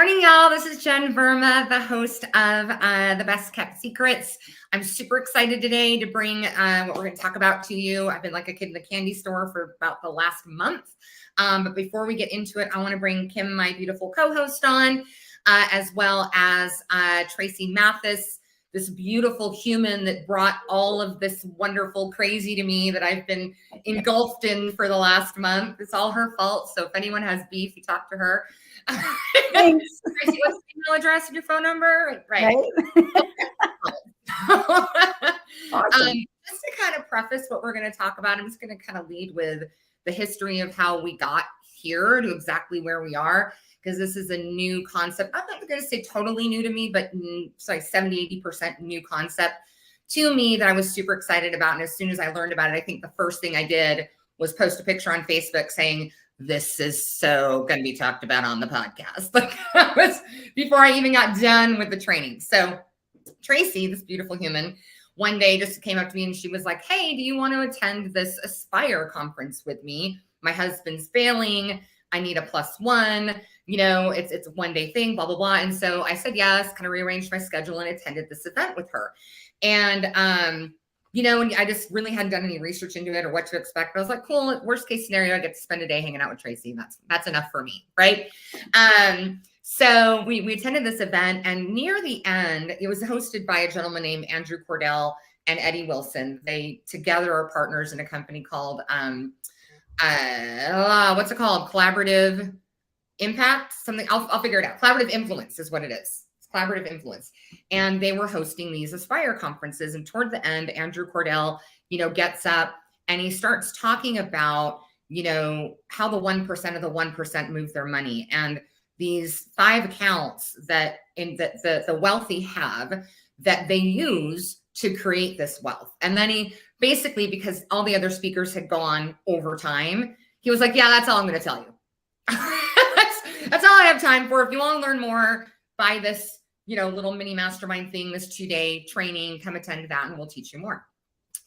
Morning, y'all. This is Jen Verma, the host of The Best Kept Secrets. I'm super excited today to bring what we're going to talk about to you. I've been like a kid in the candy store for about the last month. But before we get into it, I want to bring Kim, my beautiful co-host, on, as well as Traci Matheus, this beautiful human that brought all of this wonderful crazy to me that I've been engulfed in for the last month. It's all her fault. So if anyone has beef, you talk to her. Thanks. Traci, what's the email address and your phone number? Right. Awesome. Just to kind of preface what we're going to talk about, I'm just going to kind of lead with the history of how we got here to exactly where we are, because this is a new concept. I'm not going to say totally new to me, but it's like 70-80% new concept to me that I was super excited about. And as soon as I learned about it, I think the first thing I did was post a picture on Facebook saying, this is so going to be talked about on the podcast. Like that was before I even got done with the training. So Traci, this beautiful human, one day just came up to me and she was like, hey, do you want to attend this Aspire conference with me? My husband's failing. I need a +1. You know, it's a one-day thing, blah, blah, blah. And so I said yes, kind of rearranged my schedule and attended this event with her. And, you know, and I just really hadn't done any research into it or what to expect. But I was like, cool, worst case scenario, I get to spend a day hanging out with Traci. That's enough for me, right? So we attended this event, and near the end, it was hosted by a gentleman named Andrew Cordell and Eddie Wilson. They together are partners in a company called, what's it called? Collaborative Impact, something. I'll figure it out. Collaborative Influence is what it is. Collaborative Influence. And they were hosting these Aspire conferences. And toward the end, Andrew Cordell, you know, gets up and he starts talking about, you know, how the 1% of the 1% move their money. And these 5 accounts that the wealthy have that they use to create this wealth. And then he basically, because all the other speakers had gone over time, he was like, yeah, that's all I'm going to tell you. That's all I have time for. If you want to learn more, buy this, you know, little mini mastermind thing, this 2-day training, come attend that and we'll teach you more.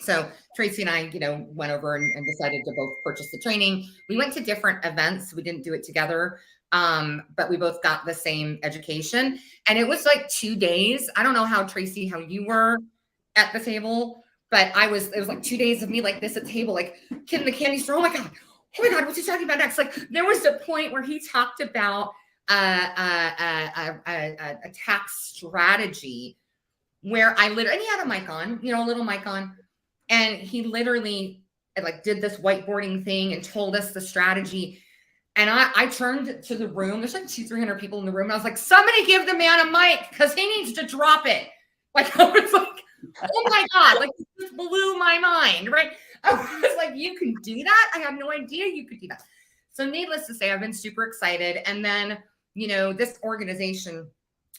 So Traci and I, you know, went over and decided to both purchase the training. We went to different events. We didn't do it together, but we both got the same education. And it was like 2 days. I don't know how, Traci, how you were at the table, but it was like 2 days of me like this at the table, like kid in the candy store. Oh my God, what's he talking about next? Like there was a point where he talked about a tax strategy where I literally, and he had a mic on, you know, a little mic on, and he literally like did this whiteboarding thing and told us the strategy. And I turned to the room. There's like 200-300 people in the room. And I was like, somebody give the man a mic because he needs to drop it. Like I was like, oh my God, like this blew my mind, right? I was like, you can do that? I had no idea you could do that. So needless to say, I've been super excited. And then, you know, this organization,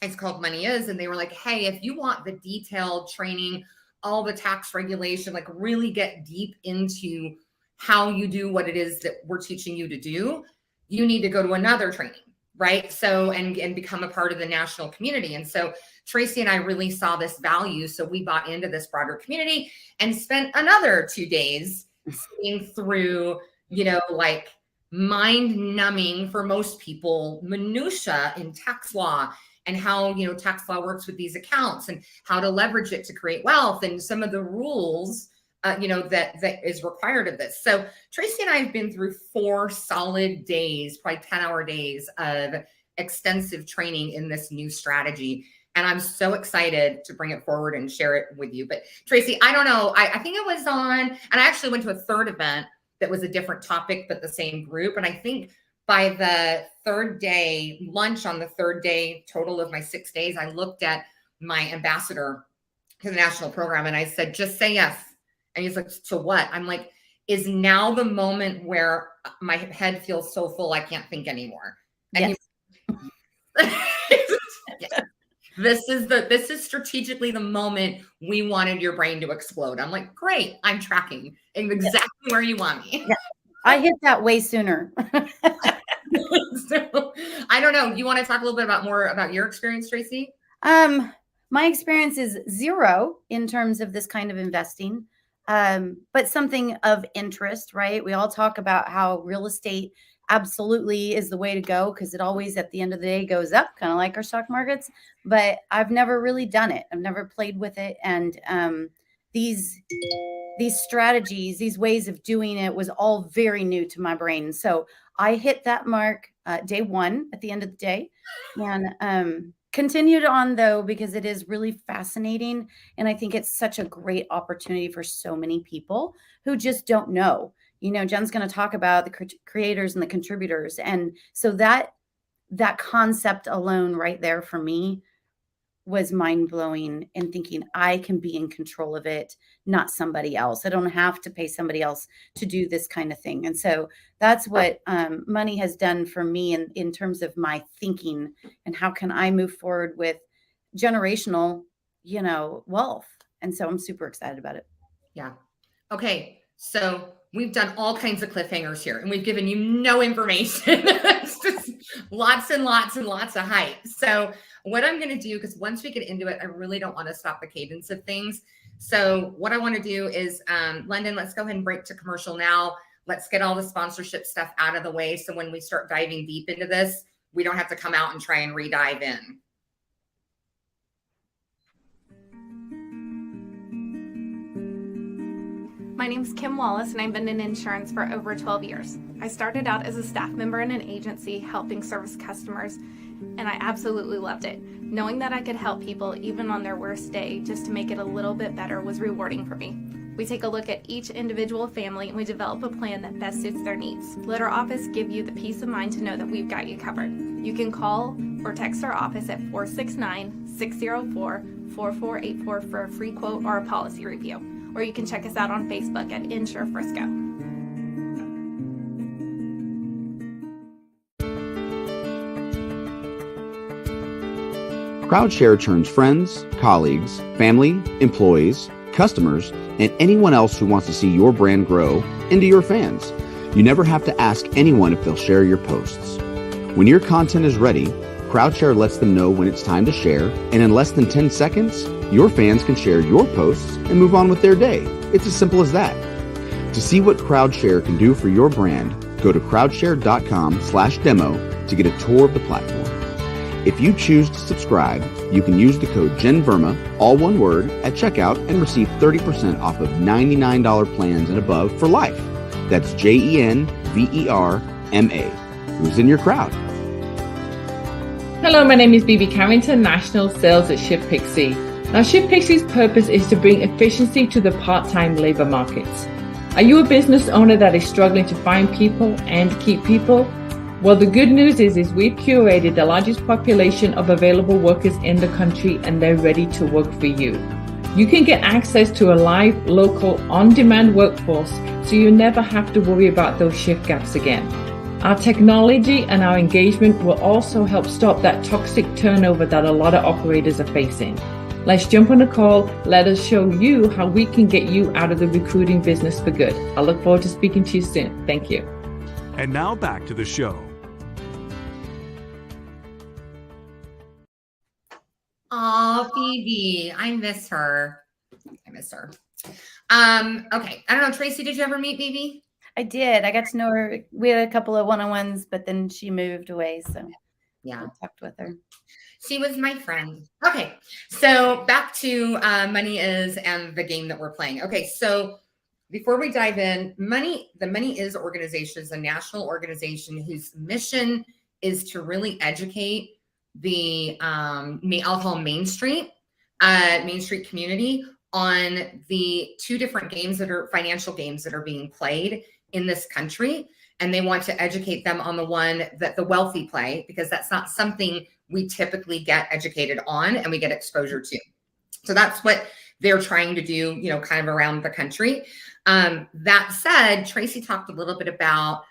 it's called Money Is, and they were like, hey, if you want the detailed training, all the tax regulation, like really get deep into how you do what it is that we're teaching you to do, you need to go to another training, right? So, and become a part of the national community. And so Traci and I really saw this value. So we bought into this broader community and spent another 2 days seeing through, you know, like mind numbing for most people, minutia in tax law and how, you know, tax law works with these accounts and how to leverage it to create wealth and some of the rules, you know, that is required of this. So Traci and I have been through 4 solid days, probably 10-hour days of extensive training in this new strategy. And I'm so excited to bring it forward and share it with you. But Traci, I don't know. I think it was on, and I actually went to a third event that was a different topic, but the same group. And I think by the 3rd day, lunch on the 3rd day, total of my 6 days, I looked at my ambassador to the national program and I said, just say yes. And he's like, to what? I'm like, is now the moment where my head feels so full I can't think anymore. And yes. This is strategically the moment we wanted your brain to explode. I'm like, great, I'm tracking exactly where you want me. Yeah. I hit that way sooner. So, I don't know. You want to talk a little bit more about your experience, Traci? My experience is 0 in terms of this kind of investing, but something of interest, right? We all talk about how real estate absolutely is the way to go, because it always at the end of the day goes up, kind of like our stock markets. But I've never really done it. I've never played with it. And these strategies, these ways of doing it was all very new to my brain. So I hit that mark day one at the end of the day, and continued on though, because it is really fascinating. And I think it's such a great opportunity for so many people who just don't know. Jen's going to talk about the creators and the contributors. And so that concept alone right there for me was mind-blowing, and thinking I can be in control of it, not somebody else. I don't have to pay somebody else to do this kind of thing. And so that's what money has done for me in terms of my thinking, and how can I move forward with generational, wealth. And so I'm super excited about it. Yeah. Okay. So we've done all kinds of cliffhangers here, and we've given you no information. It's just lots and lots and lots of hype. So what I'm going to do, because once we get into it, I really don't want to stop the cadence of things. So what I want to do is, London, let's go ahead and break to commercial now. Let's get all the sponsorship stuff out of the way. So when we start diving deep into this, we don't have to come out and try and re-dive in. My name's Kim Wallace, and I've been in insurance for over 12 years. I started out as a staff member in an agency helping service customers, and I absolutely loved it. Knowing that I could help people even on their worst day just to make it a little bit better was rewarding for me. We take a look at each individual family, and we develop a plan that best suits their needs. Let our office give you the peace of mind to know that we've got you covered. You can call or text our office at 469-604-4484 for a free quote or a policy review. Or you can check us out on Facebook at Insure Frisco. CrowdShare turns friends, colleagues, family, employees, customers, and anyone else who wants to see your brand grow into your fans. You never have to ask anyone if they'll share your posts. When your content is ready, CrowdShare lets them know when it's time to share, and in less than 10 seconds, your fans can share your posts and move on with their day. It's as simple as that. To see what CrowdShare can do for your brand, go to crowdshare.com/demo to get a tour of the platform. If you choose to subscribe, you can use the code GenVerma, all one word, at checkout and receive 30% off of $99 plans and above for life. That's JenVerma. Who's in your crowd? Hello, my name is Bibi Carrington, National Sales at ShiftPixie. Now, ShiftPixie's purpose is to bring efficiency to the part-time labor markets. Are you a business owner that is struggling to find people and keep people? Well, the good news is we've curated the largest population of available workers in the country, and they're ready to work for you. You can get access to a live, local, on-demand workforce, so you never have to worry about those shift gaps again. Our technology and our engagement will also help stop that toxic turnover that a lot of operators are facing. Let's jump on a call. Let us show you how we can get you out of the recruiting business for good. I look forward to speaking to you soon. Thank you. And now back to the show. Aw, Phoebe, I miss her. Okay, I don't know, Traci, did you ever meet Phoebe? I did. I got to know her. We had a couple of one-on-ones, but then she moved away. So yeah, I talked with her. She was my friend. Okay, so back to Money Is and the game that we're playing. Okay, so before we dive in, the Money Is organization is a national organization whose mission is to really educate the I'll call Main Street community on the two different games that are financial games that are being played in this country. And they want to educate them on the one that the wealthy play, because that's not something we typically get educated on and we get exposure to. So that's what they're trying to do, kind of around the country. That said, Traci talked a little bit about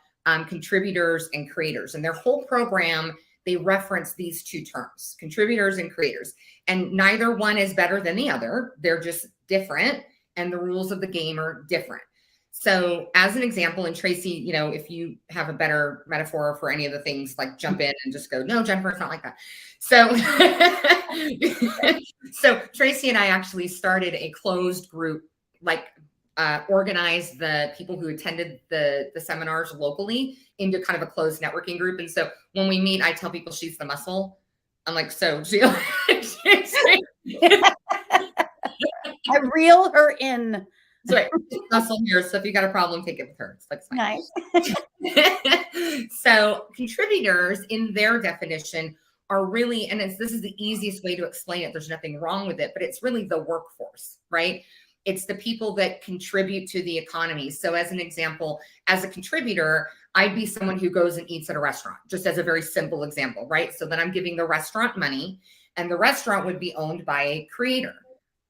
contributors and creators, and their whole program, they reference these two terms, contributors and creators, and neither one is better than the other. They're just different, and the rules of the game are different. So as an example, and Traci, if you have a better metaphor for any of the things, like jump in and just go, no, Jennifer, it's not like that. So, so Traci and I actually started a closed group like organize the people who attended the seminars locally into kind of a closed networking group. And so when we meet, I tell people she's the muscle. I'm like, so Jill, I reel her in. so right, muscle here. So if you got a problem, take it with her. It's like Nice. So contributors in their definition are really, and this is the easiest way to explain it. There's nothing wrong with it, but it's really the workforce, right? It's the people that contribute to the economy. So as an example, as a contributor, I'd be someone who goes and eats at a restaurant, just as a very simple example, right? So then I'm giving the restaurant money, and the restaurant would be owned by a creator,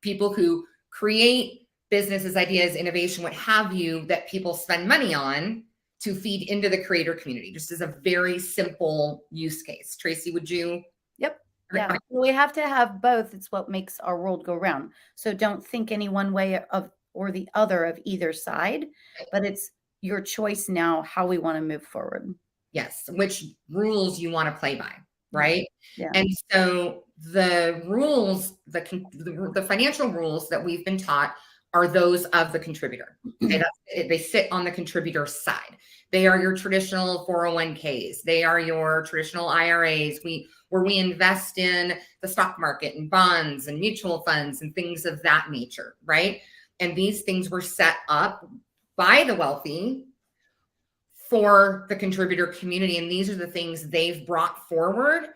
people who create businesses, ideas, innovation, what have you, that people spend money on to feed into the creator community, just as a very simple use case. Tracy, would you? Yep. Yeah, we have to have both. It's what makes our world go round. So don't think any one way of or the other of either side, but it's your choice now how we want to move forward. Yes, which rules you want to play by, right? Yeah. And so the rules, the financial rules that we've been taught are those of the contributor. Okay? They sit on the contributor side. They are your traditional 401ks. They are your traditional IRAs. Where we invest in the stock market and bonds and mutual funds and things of that nature, right? And these things were set up by the wealthy for the contributor community. And these are the things they've brought forward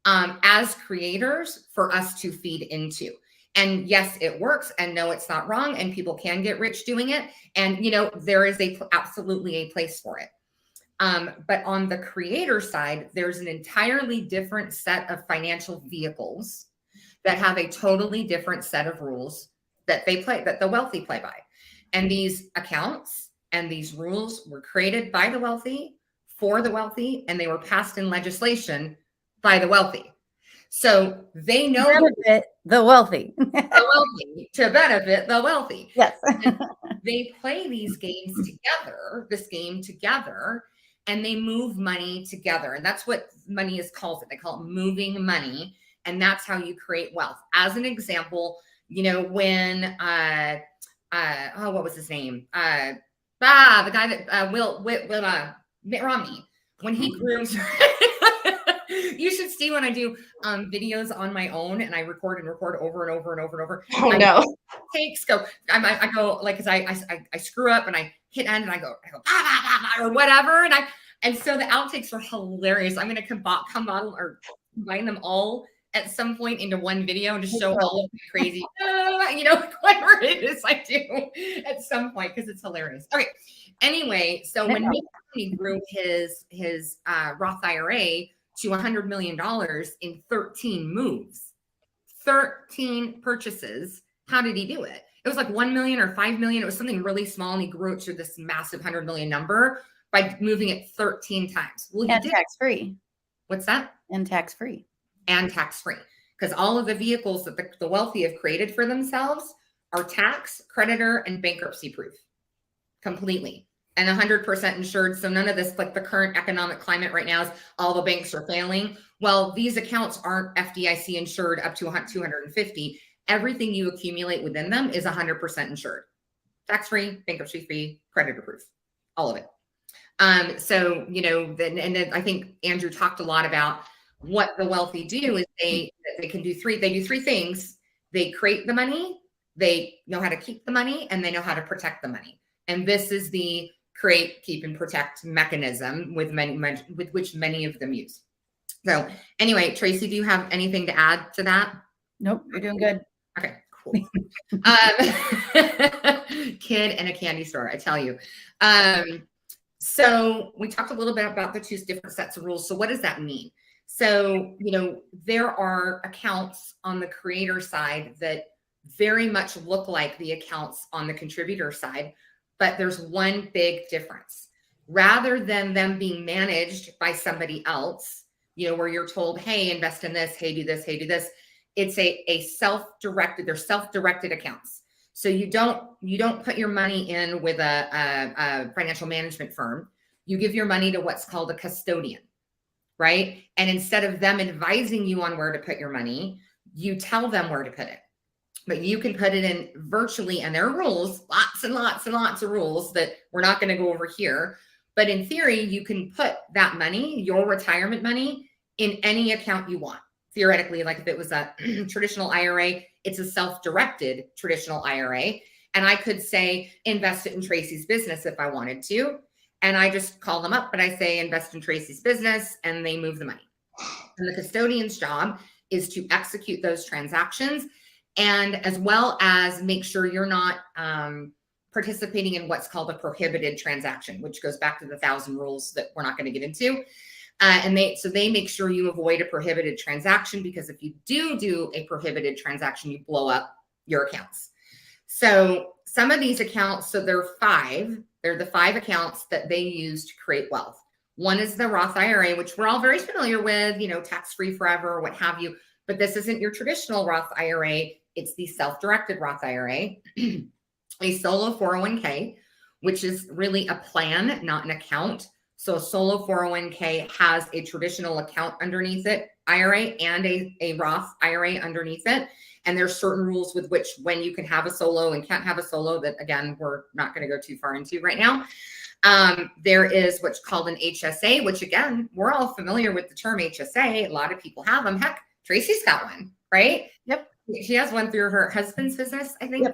as creators for us to feed into. And yes, it works. And no, it's not wrong. And people can get rich doing it. And, there is absolutely a place for it. But on the creator side, there's an entirely different set of financial vehicles that have a totally different set of rules that the wealthy play by. And these accounts and these rules were created by the wealthy, for the wealthy, and they were passed in legislation by the wealthy. So they know benefit the wealthy. To benefit the wealthy. Yes. They play these games together, this game together, and they move money together. And that's what money is called. They call it moving money. And that's how you create wealth. As an example, when what was his name? The guy that Mitt Romney, when he grooms. You should see when I do videos on my own and I record over and over and over and over. Oh no! Takes go. I go like, cause I screw up and I hit end and I go bah, bah, bah, or whatever, and so the outtakes are hilarious. I'm gonna combine them all at some point into one video and just show all of the crazy, whatever it is I do at some point because it's hilarious. Okay. Anyway, so when Mitt grew his Roth IRA to $100 million in 13 moves, 13 purchases. How did he do it? It was like 1 million or 5 million. It was something really small, and he grew it to this massive 100 million number by moving it 13 times. Well, and tax-free. What's that? And tax-free. And tax-free. Because all of the vehicles that the wealthy have created for themselves are tax, creditor, and bankruptcy proof. Completely. And 100% insured. So none of this, like the current economic climate right now is all the banks are failing. Well, these accounts aren't FDIC insured up to 250. Everything you accumulate within them is 100% insured. Tax-free, bankruptcy-free, creditor-proof, all of it. So, then I think Andrew talked a lot about what the wealthy do is they do three things. They create the money, they know how to keep the money, and they know how to protect the money. And this is the create, keep, and protect mechanism with which many of them use. So anyway, Tracy, do you have anything to add to that? Nope, you're doing good. Okay, cool. Kid in a candy store, I tell you. So we talked a little bit about the two different sets of rules. So what does that mean? So, there are accounts on the creator side that very much look like the accounts on the contributor side, but there's one big difference. Rather than them being managed by somebody else, where you're told, hey, invest in this, hey, do this, hey, do this. It's a self-directed, they're self-directed accounts. So you don't put your money in with a financial management firm. You give your money to what's called a custodian, right? And instead of them advising you on where to put your money, you tell them where to put it. but you can put it in virtually, and there are rules, lots and lots and lots of rules that we're not going to go over here. But in theory, you can put that money, your retirement money, in any account you want. Theoretically, like if it was a traditional IRA, it's a self-directed traditional IRA. And I could say, invest it in Traci's business if I wanted to. And I just call them up and I say, invest in Traci's business, and they move the money. And the custodian's job is to execute those transactions, and as well as make sure you're not participating in what's called a prohibited transaction, which goes back to the 1,000 rules that we're not going to get into. And they make sure you avoid a prohibited transaction, because if you do a prohibited transaction, you blow up your accounts. So some of these accounts, so they're the 5 accounts that they use to create wealth. One is the Roth IRA, which we're all very familiar with, tax-free forever, what have you. But this isn't your traditional Roth IRA. It's the self-directed Roth IRA, a solo 401k, which is really a plan, not an account. So a solo 401k has a traditional account underneath it, IRA, and a Roth IRA underneath it. And there's certain rules with which when you can have a solo and can't have a solo that, again, we're not going to go too far into right now. There is what's called an HSA, which, again, we're all familiar with the term HSA. A lot of people have them. Heck, Traci's got one, right? Yep. She has one through her husband's business, I think.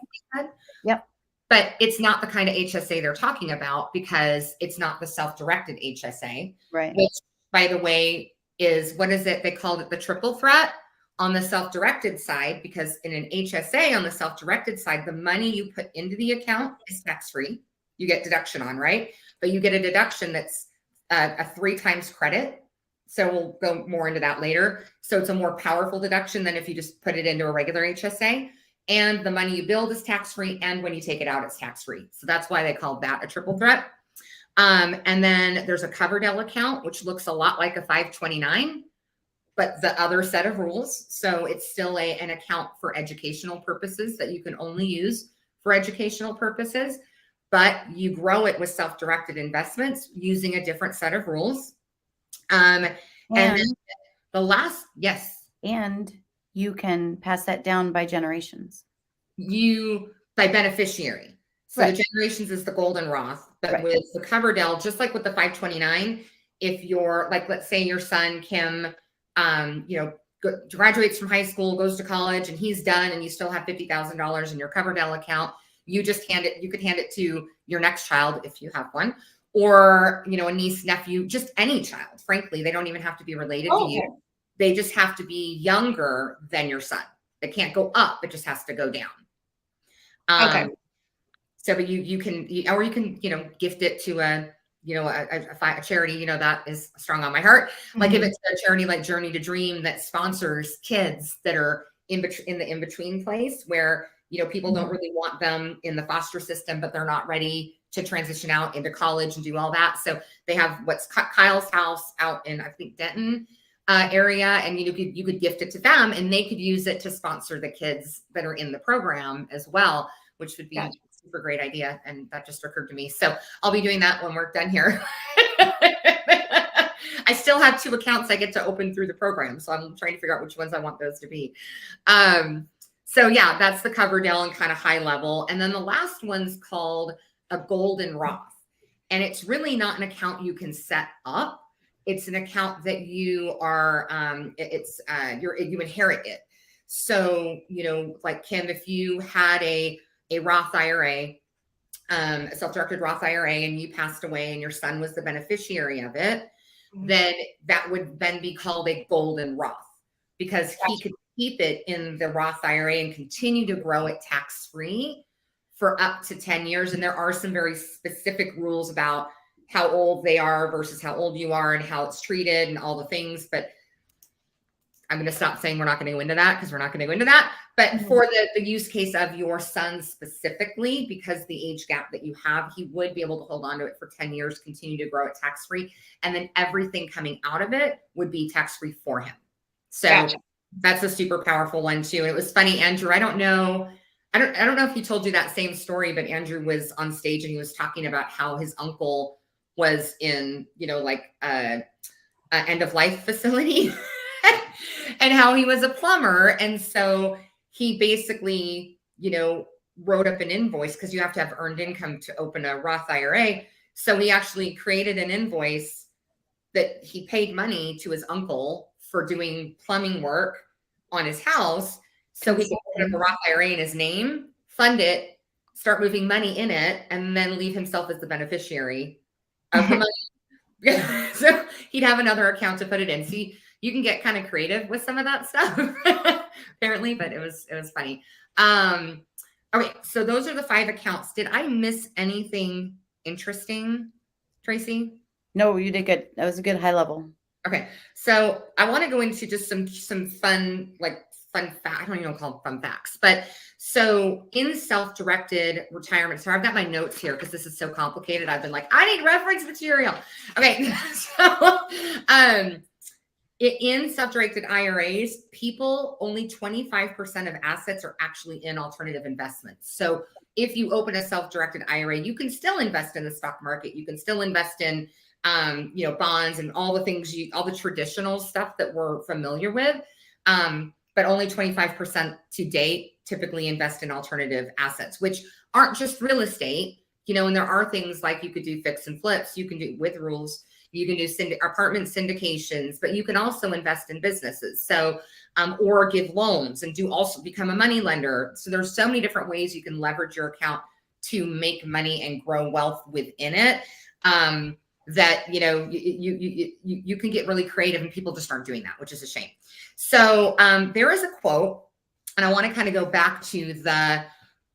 Yep. But it's not the kind of HSA they're talking about, because it's not the self-directed HSA. Right. Which, by the way, is, what is it? They called it the triple threat on the self-directed side, because in an HSA on the self-directed side, the money you put into the account is tax-free. You get deduction on, right? But you get a deduction that's a 3 times credit. So we'll go more into that later. So it's a more powerful deduction than if you just put it into a regular HSA. And the money you build is tax-free. And when you take it out, it's tax-free. So that's why they called that a triple threat. And then there's a Coverdell account, which looks a lot like a 529, but the other set of rules. So it's still an account for educational purposes that you can only use for educational purposes, but you grow it with self-directed investments using a different set of rules. And then the last, yes. And you can pass that down by generations. By beneficiary. So right. The generations is the golden Roth, but right. with the Coverdell, just like with the 529, if you're like, let's say your son, Kim, graduates from high school, goes to college, and he's done, and you still have $50,000 in your Coverdell account, you could hand it to your next child if you have one, or, a niece, nephew, just any child. Frankly, they don't even have to be related to you. They just have to be younger than your son. It can't go up. It just has to go down. Okay. So, but you can gift it to a charity, that is strong on my heart. Like if it's a charity like Journey to Dream that sponsors kids that are in the in-between place where, people don't really want them in the foster system, but they're not ready to transition out into college and do all that. So they have what's Kyle's House out in, I think, Denton area. And you could gift it to them, and they could use it to sponsor the kids that are in the program as well, which would be a super great idea. And that just occurred to me. So I'll be doing that when we're done here. I still have 2 accounts I get to open through the program. So I'm trying to figure out which ones I want those to be. So yeah, that's the Coverdell and kind of high level. And then the last one's called a golden Roth. And it's really not an account you can set up. It's an account that you are, you inherit it. So, like Kim, if you had a Roth IRA, a self-directed Roth IRA, and you passed away and your son was the beneficiary of it, then that would then be called a golden Roth, because he could keep it in the Roth IRA and continue to grow it tax-free for up to 10 years. And there are some very specific rules about how old they are versus how old you are and how it's treated and all the things. But I'm going to stop saying we're not going to go into that, because we're not going to go into that. But for the use case of your son specifically, because the age gap that you have, he would be able to hold on to it for 10 years, continue to grow it tax-free. And then everything coming out of it would be tax-free for him. So that's a super powerful one too. And it was funny, Andrew, I don't know if he told you that same story, but Andrew was on stage and he was talking about how his uncle was in, an end of life facility and how he was a plumber. And so he basically, wrote up an invoice because you have to have earned income to open a Roth IRA. So he actually created an invoice that he paid money to his uncle for doing plumbing work on his house. So he could put up a Roth IRA in his name, fund it, start moving money in it, and then leave himself as the beneficiary of the money. So he'd have another account to put it in. See, you can get kind of creative with some of that stuff, apparently, but it was funny. Okay, so those are the 5 accounts. Did I miss anything interesting, Tracy? No, you did good. That was a good high level. Okay, so I want to go into just some fun fact. I don't even call them fun facts, but so in self-directed retirement. So I've got my notes here because this is so complicated. I've been like, I need reference material. Okay, so in self-directed IRAs, only 25% of assets are actually in alternative investments. So if you open a self-directed IRA, you can still invest in the stock market. You can still invest in bonds and all the things, all the traditional stuff that we're familiar with. But only 25% to date typically invest in alternative assets, which aren't just real estate, and there are things like you could do fix and flips, you can do with rules, you can do apartment syndications, but you can also invest in businesses. So, or give loans and also become a money lender. So there's so many different ways you can leverage your account to make money and grow wealth within it. That you can get really creative, and people just aren't doing that, which is a shame. So there is a quote, and I want to kind of go back to the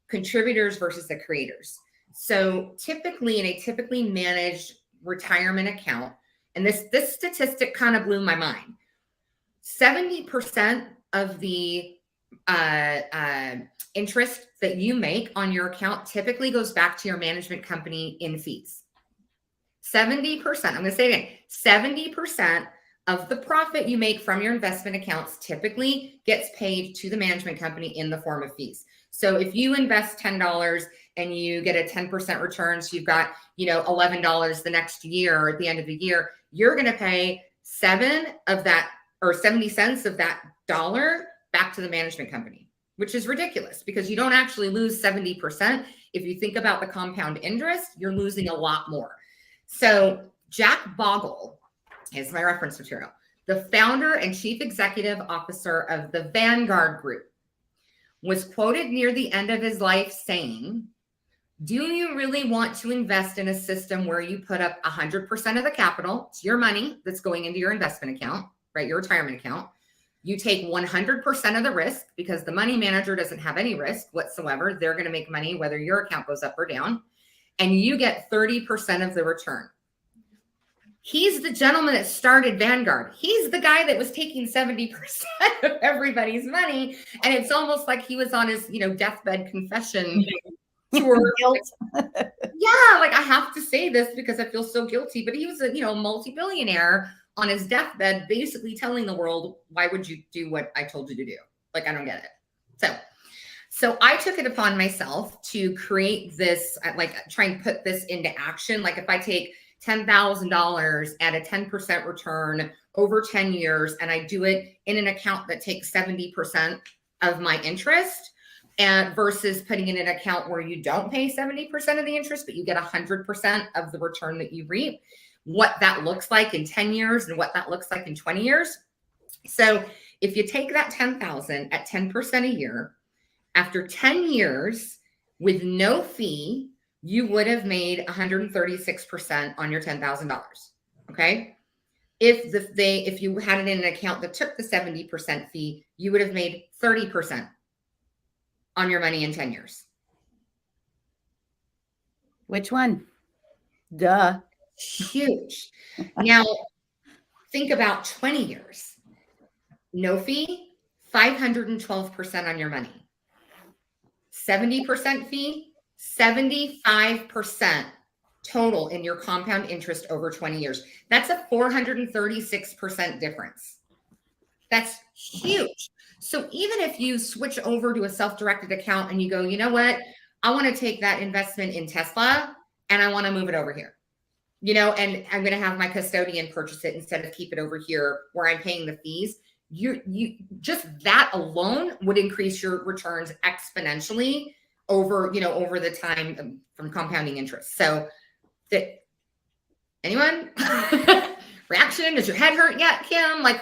contributors versus the creators. So typically in a typically managed retirement account, and this statistic kind of blew my mind, 70% of the interest that you make on your account typically goes back to your management company in fees. 70%, I'm going to say it again, 70% of the profit you make from your investment accounts typically gets paid to the management company in the form of fees. So if you invest $10 and you get a 10% return, so you've got, $11 the next year or at the end of the year, you're going to pay 7 of that or 70 cents of that dollar back to the management company, which is ridiculous because you don't actually lose 70%. If you think about the compound interest, you're losing a lot more. So Jack Bogle is my reference material, the founder and chief executive officer of the Vanguard Group, was quoted near the end of his life saying, "Do you really want to invest in a system where you put up 100% of the capital, it's your money that's going into your investment account, right? Your retirement account. You take 100% of the risk because the money manager doesn't have any risk whatsoever. They're going to make money whether your account goes up or down. And you get 30% of the return." He's the gentleman that started Vanguard. He's the guy that was taking 70% of everybody's money. And it's almost like he was on his, deathbed confession tour. Yeah, like I have to say this because I feel so guilty, but he was a, multi-billionaire on his deathbed, basically telling the world, why would you do what I told you to do? Like, I don't get it. So I took it upon myself to create this, try and put this into action. Like if I take $10,000 at a 10% return over 10 years, and I do it in an account that takes 70% of my interest, and versus putting it in an account where you don't pay 70% of the interest, but you get 100% of the return that you reap, what that looks like in 10 years and what that looks like in 20 years. So if you take that 10,000 at 10% a year, after 10 years with no fee, you would have made 136% on your $10,000. Okay. If you had it in an account that took the 70% fee, you would have made 30% on your money in 10 years. Which one? Duh. Huge. Now think about 20 years. No fee, 512% on your money. 70% fee, 75% total in your compound interest over 20 years. That's a 436% difference. That's huge. So even if you switch over to a self-directed account and you go, you know what, I want to take that investment in Tesla and I want to move it over here, and I'm going to have my custodian purchase it instead of keep it over here where I'm paying the fees. you just that alone would increase your returns exponentially over the time from compounding interest. So that anyone reaction? Does your head hurt yet, Kim? Like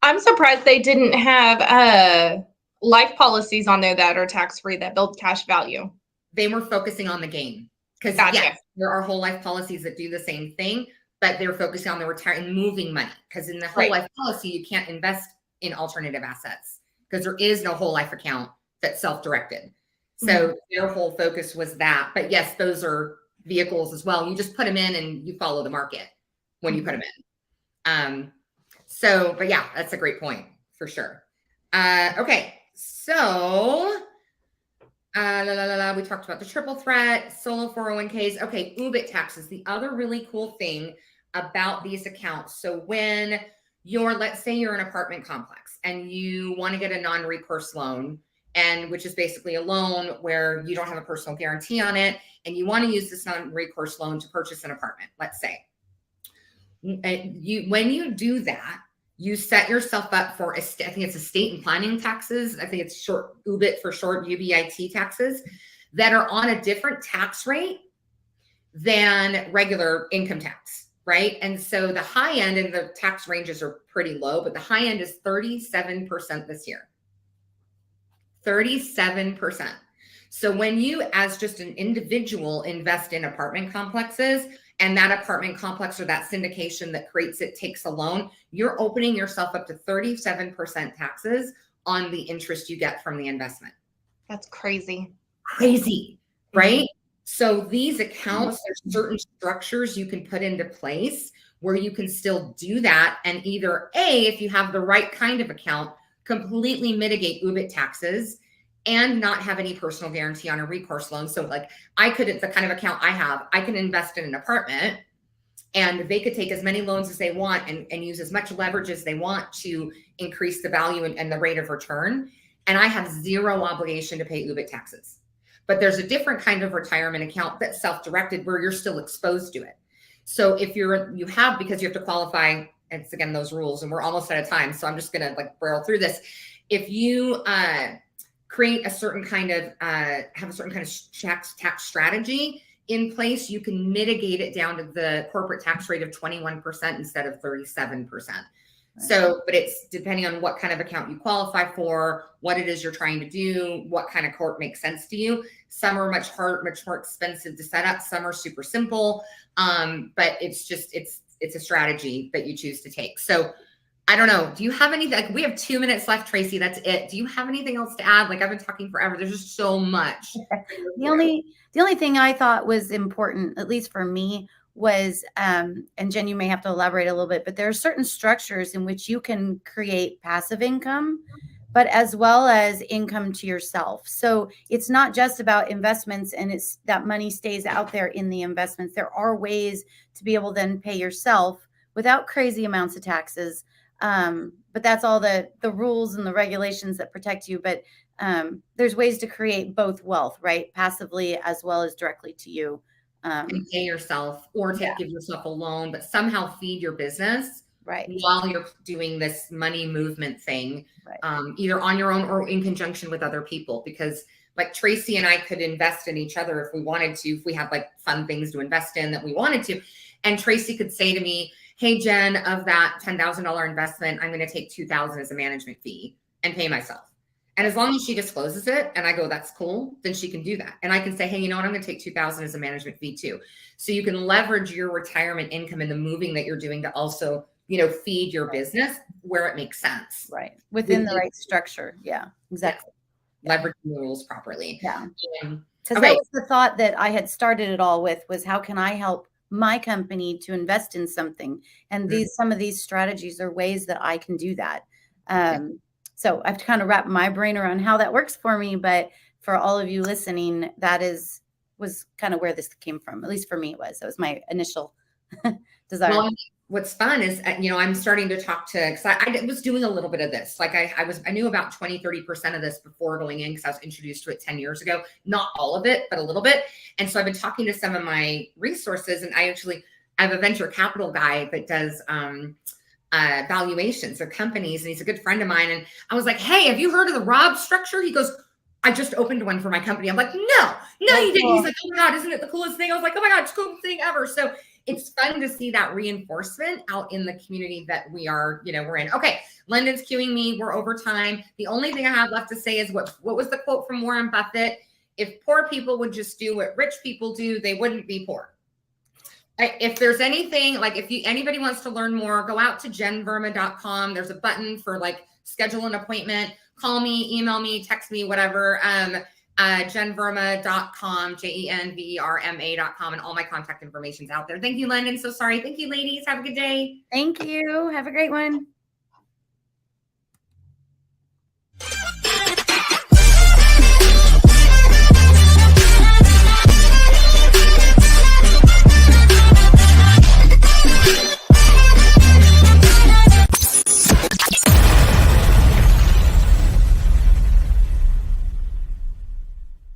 I'm surprised they didn't have life policies on there that are tax-free that build cash value. They were focusing on the gain. Because Gotcha. yes, there are whole life policies that do the same thing, but they're focusing on the retirement and moving money. Because in the whole life policy, you can't invest in alternative assets because there is no whole life account that's self-directed. So their whole focus was that. But yes, those are vehicles as well. You just put them in and you follow the market when you put them in. But yeah, that's a great point for sure. Okay, so we talked about the triple threat, solo 401ks. Okay, UBIT taxes. The other really cool thing about these accounts. So when let's say you're an apartment complex and you want to get a non-recourse loan, and which is basically a loan where you don't have a personal guarantee on it, and you want to use this non-recourse loan to purchase an apartment, let's say. When you do that, you set yourself up for, I think it's estate and planning taxes. I think it's short UBIT for short, UBIT taxes that are on a different tax rate than regular income tax, right? And so the high end, and the tax ranges are pretty low, but the high end is 37% this year. 37%. So when you, as just an individual, invest in apartment complexes, and that apartment complex or that syndication that creates it takes a loan, you're opening yourself up to 37% taxes on the interest you get from the investment. That's crazy. Crazy, right? So these accounts, there's certain structures you can put into place where you can still do that. And either A, if you have the right kind of account, completely mitigate UBIT taxes and not have any personal guarantee on a recourse loan. So like the kind of account I have, I can invest in an apartment and they could take as many loans as they want and use as much leverage as they want to increase the value and the rate of return. And I have zero obligation to pay UBIT taxes. But there's a different kind of retirement account that's self-directed where you're still exposed to it. So if because you have to qualify, it's again, those rules, and we're almost out of time. So I'm just going to barrel through this. If you, create a certain kind of have a certain kind of tax strategy in place, you can mitigate it down to the corporate tax rate of 21% instead of 37%. Right. So, but it's depending on what kind of account you qualify for, what it is you're trying to do, what kind of corp makes sense to you. Some are much more expensive to set up. Some are super simple. But it's a strategy that you choose to take. So I don't know. Do you have anything? We have 2 minutes left, Tracy. That's it. Do you have anything else to add? I've been talking forever. There's just so much. The only thing I thought was important, at least for me, was, and Jen, you may have to elaborate a little bit, but there are certain structures in which you can create passive income, but as well as income to yourself. So it's not just about investments and it's that money stays out there in the investments. There are ways to be able to then pay yourself without crazy amounts of taxes. But that's all the rules and the regulations that protect you. But there's ways to create both wealth, right? Passively as well as directly to you. And pay yourself or to give yourself a loan, but somehow feed your business while you're doing this money movement thing, either on your own or in conjunction with other people. Because like Tracy and I could invest in each other if we wanted to, if we had fun things to invest in that we wanted to. And Tracy could say to me, hey, Jen, of that $10,000 investment, I'm going to take $2,000 as a management fee and pay myself. And as long as she discloses it and I go, that's cool, then she can do that. And I can say, hey, you know what? I'm going to take $2,000 as a management fee too. So you can leverage your retirement income and the moving that you're doing to also, feed your business where it makes sense. Right. Within the right structure. Yeah, exactly. Yeah. Leveraging the rules properly. Yeah. Because that was the thought that I had started it all with, was how can I help my company to invest in something? And some of these strategies are ways that I can do that. So I have to kind of wrap my brain around how that works for me. But for all of you listening, that was kind of where this came from. At least for me, it was. That was my initial desire. Well, what's fun is, I'm starting to talk to, because I was doing a little bit of this. I knew about 20-30% of this before going in, because I was introduced to it 10 years ago. Not all of it, but a little bit. And so I've been talking to some of my resources, and I actually I have a venture capital guy that does valuations of companies, and he's a good friend of mine. And I was like, hey, have you heard of the Rob structure? He goes, I just opened one for my company. I'm like, no, you didn't. He's like, oh my God, isn't it the coolest thing? I was like, oh my God, it's the coolest thing ever. So it's fun to see that reinforcement out in the community that we are, we're in. Okay, London's queuing me. We're over time. The only thing I have left to say is what was the quote from Warren Buffett? If poor people would just do what rich people do, they wouldn't be poor. If there's anything, like if anybody wants to learn more, go out to jenverma.com. There's a button for like schedule an appointment. Call me, email me, text me, whatever. jenverma.com, jenverma.com, and all my contact information's out there. Thank you, London. So sorry. Thank you, ladies. Have a good day. Thank you. Have a great one.